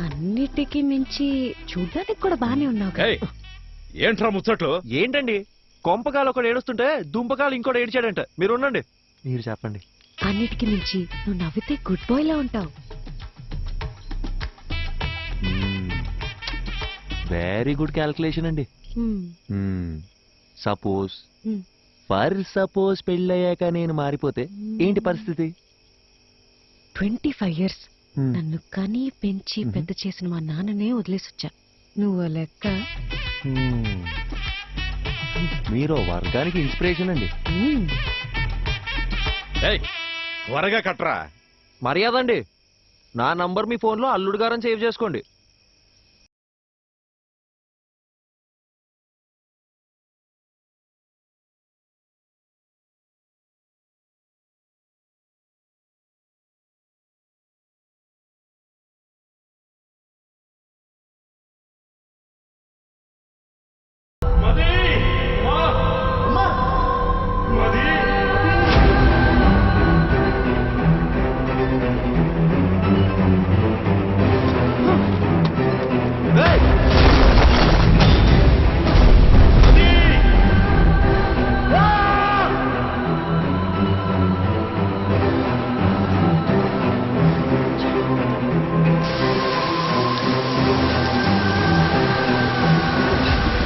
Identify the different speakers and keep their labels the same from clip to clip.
Speaker 1: అన్నిటికీ మించి చూడ్డానికి కూడా బానే ఉన్నావు కదా.
Speaker 2: ఏయ్, ఏంట్రా ముచ్చట్లు?
Speaker 3: ఏంటండి కొంపకాలు ఒకడు ఏడుస్తుంటే దుంపకాలు ఇంకోటి ఏడ్చాడంట. మీరు ఉండండి, మీరు చెప్పండి.
Speaker 1: అన్నిటికీ మించి నువ్వు నవ్వితే గుడ్ బాయ్ లా ఉంటావు.
Speaker 3: వెరీ గుడ్ క్యాల్కులేషన్ అండి. సపోజ్ సపోజ్ పెళ్ళయ్యాక నేను మారిపోతే ఏంటి పరిస్థితి?
Speaker 1: 25 years నన్ను కని పెంచి పెద్ద చేసిన మా నాన్ననే వదిలేసొచ్చా. నువ్వు లెక్క.
Speaker 3: మీరు వర్గానికి ఇన్స్పిరేషన్ అండి.
Speaker 2: ఏయ్, త్వరగా కట్రా.
Speaker 3: మర్యాద అండి, నా నంబర్ మీ ఫోన్లో అల్లుడు గారని సేవ్ చేసుకోండి.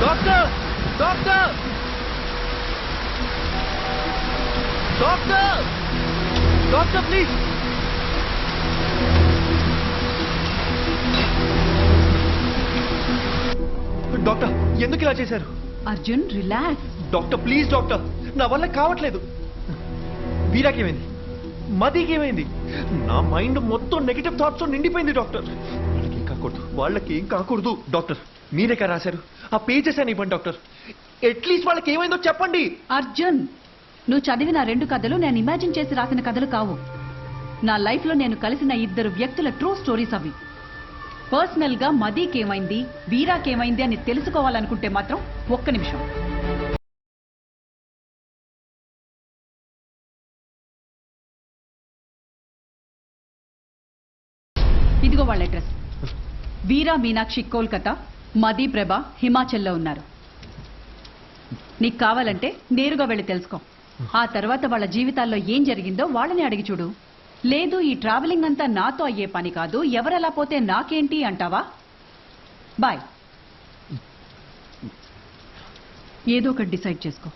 Speaker 3: Doctor doctor doctor doctor please. Doctor ఎందుకు ఇలా చేశారు?
Speaker 4: Arjun relax.
Speaker 3: Doctor please doctor, నా వల్ల కావట్లేదు. వీరాకేమైంది? మదికేమైంది? నా మైండ్ మొత్తం నెగటివ్ థాట్స్ నిండిపోయింది డాక్టర్. వాళ్ళకేం కాకూడదు, వాళ్ళకేం కాకూడదు. డాక్టర్ మీరే కదా రాశారు, ఆ పేజెస్ అని ఇవ్వండి డాక్టర్. అట్లీస్ట్ వాళ్ళకి ఏమైందో చెప్పండి.
Speaker 4: అర్జున్, నువ్వు చదివిన 2 కథలు నేను ఇమాజిన్ చేసి రాసిన కథలు కావు. నా లైఫ్ లో నేను కలిసిన 2 వ్యక్తుల ట్రూ స్టోరీస్ అవి. పర్సనల్ గా మదీకేమైంది, వీరాకేమైంది అని తెలుసుకోవాలనుకుంటే మాత్రం ఒక్క నిమిషం. ఇదిగో వాళ్ళ అడ్రస్. వీరా మీనాక్షి కోల్కతా, మదీ ప్రభ హిమాచల్లో ఉన్నారు. నీకు కావాలంటే నేరుగా వెళ్ళి తెలుసుకో. ఆ తర్వాత వాళ్ళ జీవితాల్లో ఏం జరిగిందో వాళ్ళని అడిగి చూడు. లేదు ఈ ట్రావెలింగ్ అంతా నాతో అయ్యే పని కాదు, ఎవరెలా పోతే నాకేంటి అంటావా? బాయ్. ఏదో ఒకటి డిసైడ్ చేసుకో.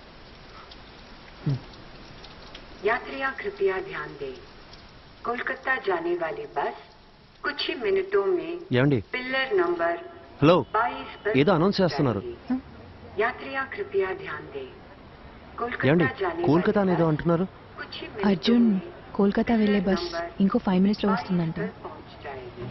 Speaker 5: यात्रियां कृपया ध्यान दें, कोलकाता जाने वाली बस कुछ ही मिनटों में
Speaker 3: ఏమండి?
Speaker 5: पिलर नंबर
Speaker 3: హలో,
Speaker 5: 22 पर
Speaker 3: ఏదో అనౌన్స్ చేస్తున్నారు.
Speaker 5: जाएगी। यात्रियां कृपया ध्यान दें,
Speaker 3: ఏమండి
Speaker 5: कोलकाता जाने
Speaker 3: కోల్కతా
Speaker 5: वाली
Speaker 3: అనేదో
Speaker 5: बस
Speaker 3: అంటున్నారు?
Speaker 5: कुछ ही मिनटों
Speaker 1: అర్జున్,
Speaker 5: में
Speaker 1: కోల్కతా వెళ్లే బస్ ఇంకో 5 minutes లో
Speaker 5: 22
Speaker 1: వస్తుందంట.
Speaker 5: पर पहुंच जाएगी।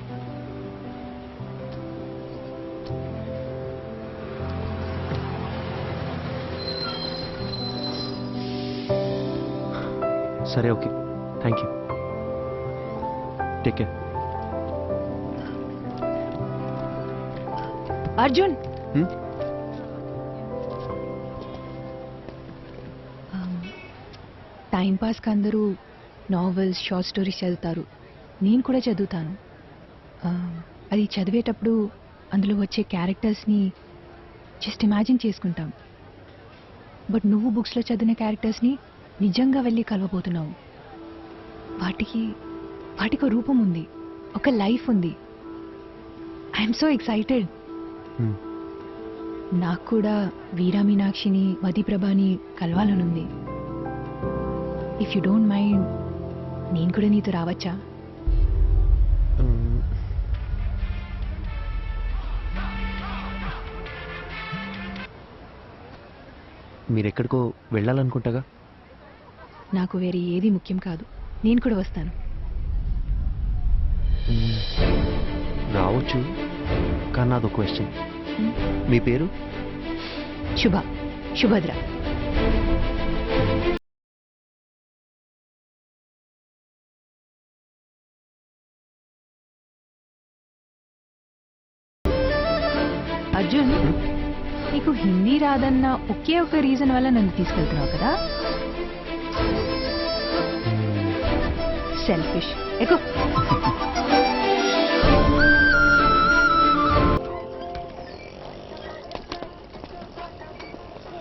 Speaker 3: సరే, okay, thank you. Take care.
Speaker 1: Arjun, time పాస్కి అందరూ నావెల్స్, షార్ట్ స్టోరీస్ చదువుతారు. నేను కూడా చదువుతాను. అది చదివేటప్పుడు అందులో వచ్చే క్యారెక్టర్స్ని జస్ట్ ఇమాజిన్ చేసుకుంటాం. బట్ నువ్వు బుక్స్లో చదివిన క్యారెక్టర్స్ని నిజంగా వెళ్ళి కలవబోతున్నావు. వాటికి ఒక రూపం ఉంది, ఒక లైఫ్ ఉంది. I'm so excited. నాకు కూడా వీరా మీనాక్షిని, మదీ ప్రభాని కలవాలనుంది. ఇఫ్ యూ డోంట్ మైండ్, నేను కూడా నీతో రావచ్చా?
Speaker 3: మీరెక్కడికో వెళ్ళాలనుకుంటాగా.
Speaker 1: నాకు వేరే ఏది ముఖ్యం కాదు, నేను కూడా వస్తాను.
Speaker 3: రావచ్చు, కానీ నాదో క్వశ్చన్. మీ పేరు?
Speaker 1: శుభద్ర. అర్జున్, నీకు హిందీ రాదన్న ఒకే ఒక రీజన్ వల్ల నన్ను తీసుకెళ్తున్నావు కదా? సెల్ఫిష్. ఎక్కువ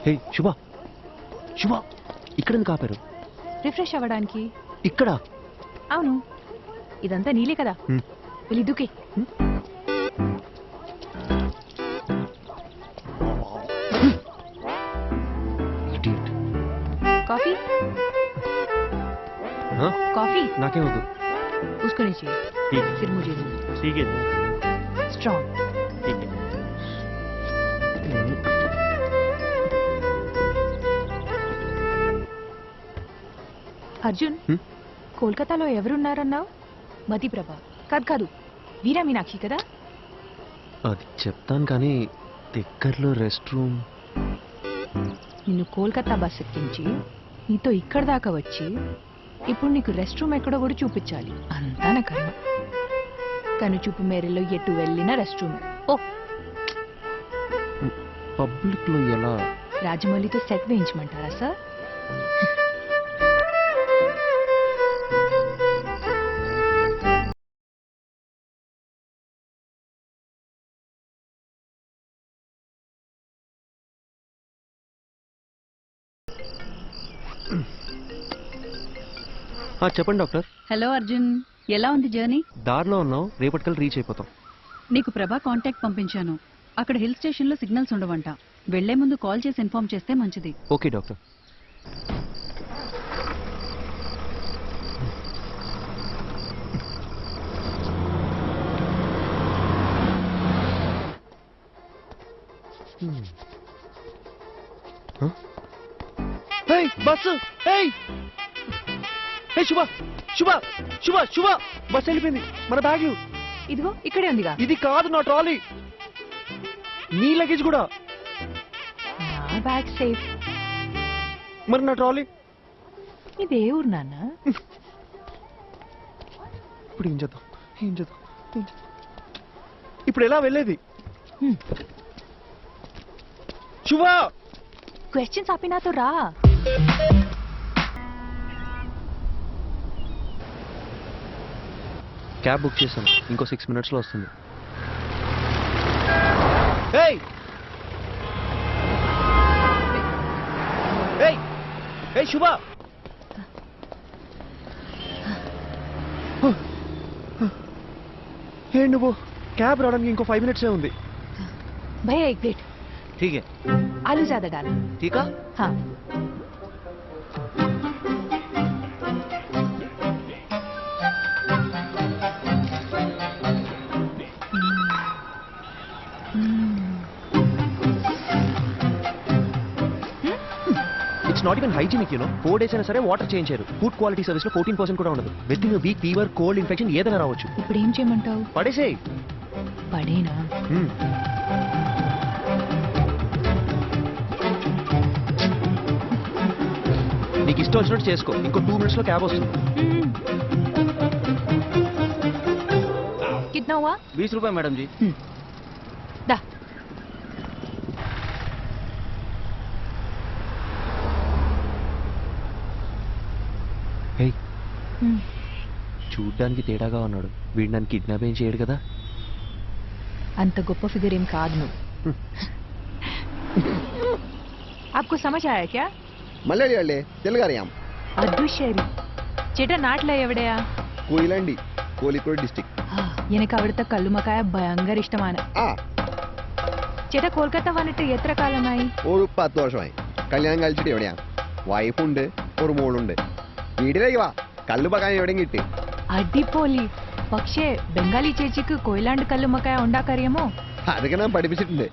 Speaker 3: హే శుభ శుభ ఇక్కడ ఎందుకు ఆపారు?
Speaker 1: రిఫ్రెష్ అవ్వడానికి.
Speaker 3: ఇక్కడ
Speaker 1: అవును, ఇదంతా నీలే కదా. వెళ్ళి దూకే.
Speaker 3: Idiot.
Speaker 1: కాఫీ
Speaker 3: हाँ?
Speaker 1: కాఫీ
Speaker 3: नाके हो
Speaker 1: उसको नहीं चाहिए,
Speaker 3: ठीक
Speaker 1: फिर मुझे दो.
Speaker 3: ठीक है
Speaker 1: स्ट्रॉन्ग.
Speaker 3: ठीक है
Speaker 1: అర్జున్, కోల్కతాలో ఎవరున్నారన్నావు? మధుప్రభ కాదు, వీరా మీనాక్షి కదా.
Speaker 3: అది చెప్తాను కానీ దగ్గరలో రెస్ట్ రూమ్.
Speaker 1: నిన్ను కోల్కతా బస్ ఎక్కించి నీతో ఇక్కడ దాకా వచ్చి ఇప్పుడు నీకు రెస్ట్ రూమ్ ఎక్కడో కూడా చూపించాలి. అంతా నా కర్మ. కను చూపు మేరలో ఎటు వెళ్ళినా రెస్ట్ రూమ్. ఓ,
Speaker 3: పబ్లిక్ లో ఎలా?
Speaker 1: రాజమౌళితో సెట్ వేయించమంటారా సార్?
Speaker 3: చెప్పండి డాక్టర్.
Speaker 4: హలో అర్జున్, ఎలా ఉంది జర్నీ?
Speaker 3: దారిలో ఉన్నాం, రేపటికల్ రీచ్ అయిపోతాం.
Speaker 4: నీకు ప్రభా కాంటాక్ట్ పంపించాను. అక్కడ హిల్ స్టేషన్లో సిగ్నల్స్ ఉండవంట. వెళ్లే ముందు కాల్ చేసి ఇన్ఫార్మ్ చేస్తే మంచిది.
Speaker 3: Okay doctor. బస్సు శుభ శుభ శుభ శుభ బస్సు వెళ్ళిపోయింది. మన బ్యాగ్
Speaker 1: ఇదిగో ఇక్కడే ఉందిగా.
Speaker 3: ఇది కాదు నా ట్రాలీ. నీ లగేజ్ కూడా.
Speaker 1: నా బ్యాగ్ సేఫ్.
Speaker 3: మరి నా ట్రాలీ?
Speaker 1: ఇదే ఊరు నాన్న.
Speaker 3: ఇప్పుడు ఏం చేద్దాం? ఇప్పుడు ఎలా వెళ్ళేది? శుభ
Speaker 1: క్వశ్చన్స్ ఆపి నాతో రా.
Speaker 3: క్యాబ్ బుక్ చేశాను, ఇంకో 6 minutes లో వస్తుంది. శుభ నువ్వు క్యాబ్ రావడానికి ఇంకో 5 minutes ఉంది.
Speaker 1: भैया एक प्लेट
Speaker 3: ठीक है.
Speaker 1: आलू ज्यादा डालो.
Speaker 3: ठीक है.
Speaker 1: हाँ.
Speaker 3: It's not even hygienic, you know. 4 days అయినా సరే వాటర్ చేంజ్ చేయరు. ఫుడ్ క్వాలిటీ సర్వీస్ లో 14% కూడా ఉండదు. With in week fever, cold, infection ఏదైనా రావచ్చు.
Speaker 1: ఇప్పుడు ఏం చేయమంటావు?
Speaker 3: పడేసేయ్.
Speaker 1: పడేనా?
Speaker 3: నీకు ఇష్టం వచ్చినట్టు చేసుకో. ఇంకో 2 minutes లో క్యాబ్ వస్తుంది.
Speaker 1: कितना हुआ?
Speaker 3: 20 रुपए मैडम जी.
Speaker 1: दा.
Speaker 3: హే, చూడ్డానికి తేడాగా ఉన్నాడు. వీడు నన్ను కిడ్నాప్ ఏం చేయడు కదా.
Speaker 1: అంత గొప్ప ఫిగర్ ఏం కాదు నువ్వు. आपको समझ आया क्या?
Speaker 6: മലയാളി അല്ലേ? തെലുങ്കറിയാം.
Speaker 1: അതുശരി. ചേട്ടാ നാട്ടിലെ എവിടെയാ?
Speaker 6: കൊയിലാണ്ടി, കോഴിക്കോട് ഡിസ്ട്രിക്ട്.
Speaker 1: എനിക്ക് അവിടുത്തെ കല്ലുമക്കായ ഭയങ്കര ഇഷ്ടമാണ്.
Speaker 6: ആ,
Speaker 1: ചേട്ടാ കൊൽക്കത്ത വന്നിട്ട് എത്ര കാലമായി?
Speaker 6: ഒരു 10 വർഷമായി. കല്യാണം കഴിച്ചിട്ട് എവിടെയാ? വൈഫുണ്ട്, ഒരു മോളുണ്ട്. വീട്ടിലേക്ക് വാ, കല്ലുമക്കായ എവിടെയും കിട്ടി.
Speaker 1: അടിപൊളി. പക്ഷേ ബംഗാളി ചേച്ചിക്ക് കൊയിലാണ്ട് കല്ലുമക്കായ ഉണ്ടാക്കറിയാമോ?
Speaker 6: അതൊക്കെ ഞാൻ പഠിപ്പിച്ചിട്ടുണ്ട്.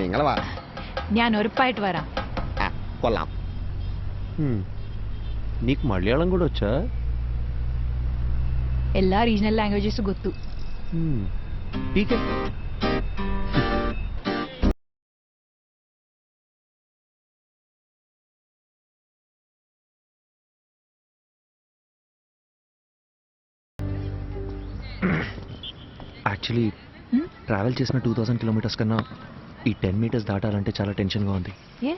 Speaker 6: നിങ്ങൾ വാ.
Speaker 1: ഞാൻ ഉറപ്പായിട്ട് വരാം.
Speaker 6: ആ, കൊള്ളാം.
Speaker 3: నీకు మలయాళం కూడా వచ్చా?
Speaker 1: എല്ലാ റീജിയണൽ ലാംഗ്വേജസ് ಗೊತ್ತು.
Speaker 3: ठीक है. యాక్చువల్లీ ట్రావెల్ చేసిన 2000 kilometers కన్నా ఈ 10 meters దాటాలంటే చాలా టెన్షన్గా ఉంది.
Speaker 1: ఏ?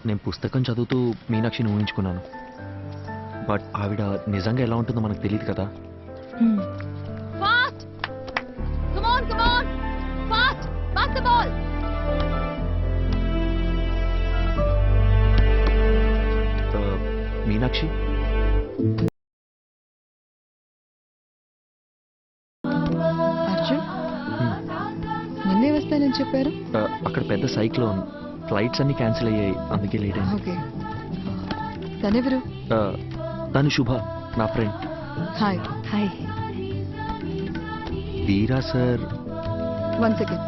Speaker 3: నేను పుస్తకం చదువుతూ మీనాక్షిని ఊహించుకున్నాను. బట్ ఆవిడ నిజంగా ఎలా ఉంటుందో మనకు తెలియదు కదా.
Speaker 1: Fast come on fast pass the ball. వస్తానని చెప్పారు?
Speaker 3: అక్కడ పెద్ద సైక్లోన్, ఫ్లైట్స్ అన్ని క్యాన్సిల్ అయ్యాయి, అందుకే లేట్ అయింది.
Speaker 1: ఓకే. తనెవరు?
Speaker 3: తను శుభ, నా ఫ్రెండ్.
Speaker 1: హాయ్. హాయ్.
Speaker 3: వీరా సార్.
Speaker 1: 1 సెకండ్.